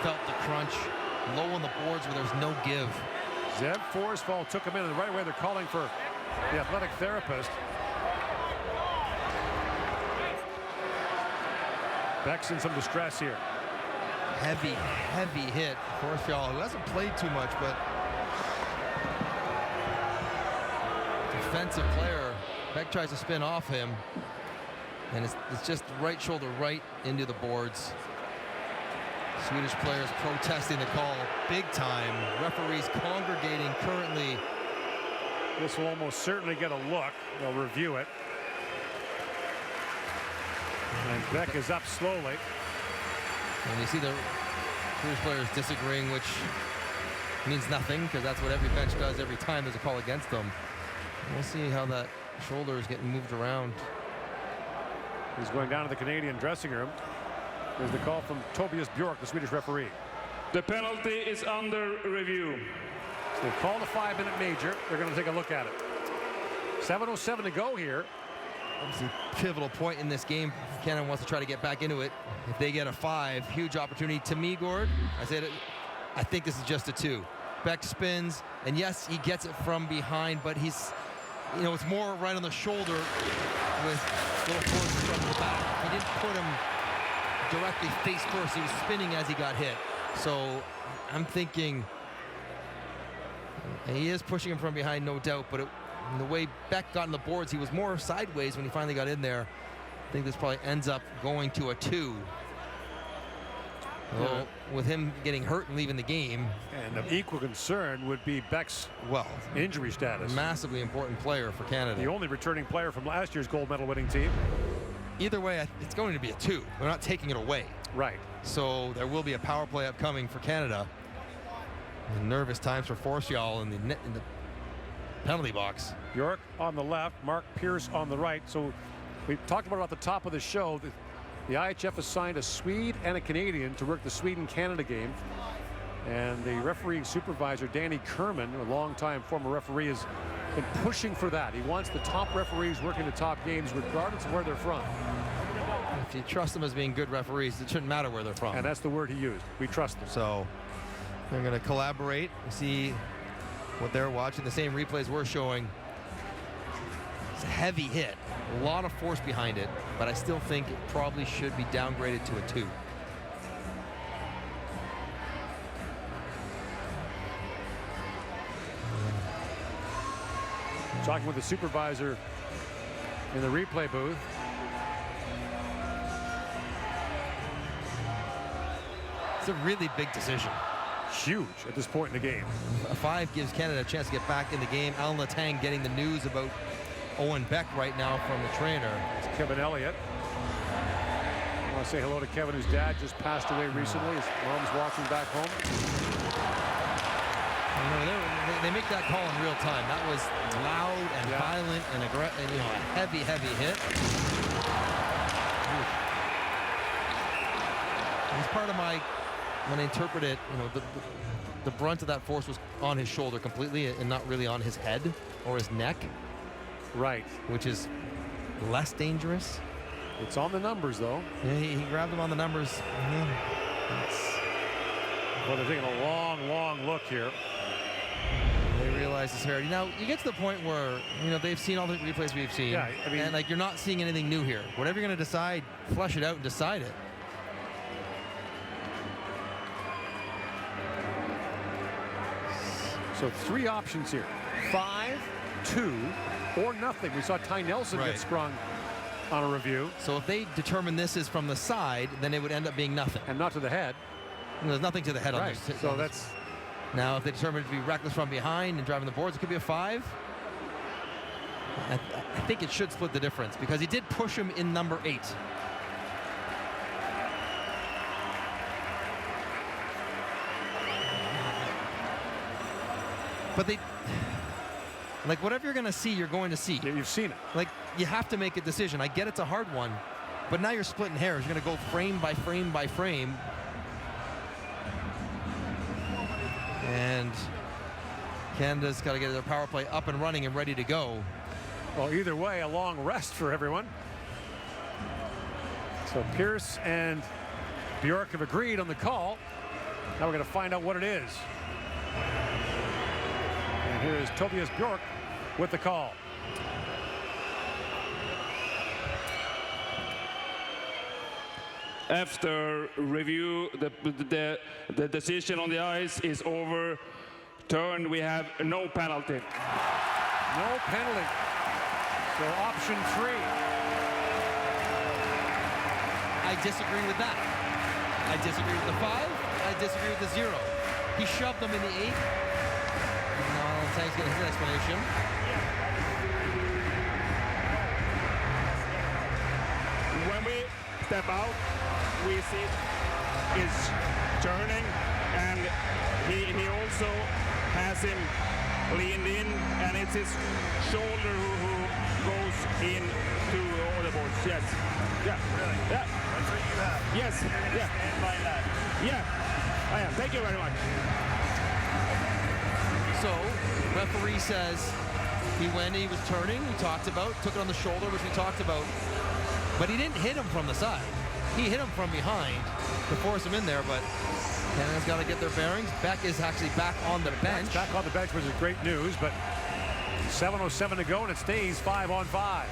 felt the crunch. Low on the boards where there's no give. Zev Forsfall took him in, and right away they're calling for the athletic therapist. Beck's in some distress here. Heavy hit. Forsfall, who hasn't played too much, but defensive player. Beck tries to spin off him, and it's just right shoulder right into the boards. Swedish players protesting the call big time. Referees congregating currently. This will almost certainly get a look. They'll review it. And Beck is up slowly. And you see the Swedish players disagreeing, which means nothing, because that's what every bench does every time there's a call against them. We'll see how that shoulder is getting moved around. He's going down to the Canadian dressing room. There's the call from Tobias Bjork, the Swedish referee. The penalty is under review. So they call the 5-minute major. They're going to take a look at it. 7:07 to go here. Obviously, pivotal point in this game. Canada wants to try to get back into it. If they get a 5, huge opportunity. To me, Gord, I think this is just a 2. Beck spins, and yes, he gets it from behind, but he's, it's more right on the shoulder with little force from the back. He didn't put him directly face first. He was spinning as he got hit. So I'm thinking he is pushing him from behind, no doubt, but the way Beck got on the boards, he was more sideways when he finally got in there. I think this probably ends up going to a 2. Well, with him getting hurt and leaving the game. And of equal concern would be Beck's injury status. Massively important player for Canada. The only returning player from last year's gold medal winning team. Either way, it's going to be a 2. They're not taking it away. Right. So there will be a power play upcoming for Canada. And nervous times for Forsfall in the penalty box. York on the left, Mark Pierce on the right. So we talked about it at the top of the show. The IIHF assigned a Swede and a Canadian to work the Sweden-Canada game. And the refereeing supervisor, Danny Kerman, a longtime former referee, has been pushing for that. He wants the top referees working the top games regardless of where they're from. If you trust them as being good referees, it shouldn't matter where they're from. And that's the word he used. We trust them. So they're going to collaborate and see what they're watching. The same replays we're showing. It's a heavy hit. A lot of force behind it, but I still think it probably should be downgraded to a 2. Talking with the supervisor in the replay booth. It's a really big decision. Huge at this point in the game. A 5 gives Canada a chance to get back in the game. Alan Letang getting the news about Owen Beck right now from the trainer. It's Kevin Elliott. I want to say hello to Kevin, whose dad just passed away recently. His mom's watching back home. They make that call in real time. That was loud and violent and a heavy hit. It's part of when I interpret it, the brunt of that force was on his shoulder completely and not really on his head or his neck. Right. Which is less dangerous. It's on the numbers, though. Yeah, he grabbed him on the numbers. Well, they're taking a long look here. They realize it's severity. Now, you get to the point where, they've seen all the replays we've seen. Yeah, I mean, and, you're not seeing anything new here. Whatever you're going to decide, flush it out and decide it. So 3 options here. 5, 2, or nothing. We saw Ty Nelson get sprung on a review. So if they determine this is from the side, then it would end up being nothing. And not to the head. There's nothing to the head on this. So that's... Now, if they determine it to be reckless from behind and driving the boards, it could be a 5. I think it should split the difference because he did push him in number 8. But whatever you're going to see, you're going to see. Yeah, you've seen it. You have to make a decision. I get it's a hard one, but now you're splitting hairs. You're going to go frame by frame by frame. And Canada's got to get their power play up and running and ready to go. Well, either way, a long rest for everyone. So Pierce and Bjork have agreed on the call. Now we're going to find out what it is. And here is Tobias Bjork with the call. After review, the decision on the ice is overturned. We have no penalty. No penalty. So option 3. I disagree with that. I disagree with the 5. I disagree with the 0. He shoved them in the 8. Now Tang's getting his explanation. When we step out, we see is turning, and he also has him leaned in, and it's his shoulder who goes in to all the boards. Yes. Yeah. Really? Yeah. That's what you have. Yes. Yeah. Stand by that. Yeah. I am. Thank you very much. So, referee says he went, he was turning, we talked about, took it on the shoulder, which we talked about, but he didn't hit him from the side. He hit him from behind to force him in there, but Canada's got to get their bearings. Beck is actually back on the bench. Back on the bench, which is great news, but 7:07 to go, and it stays 5-on-5.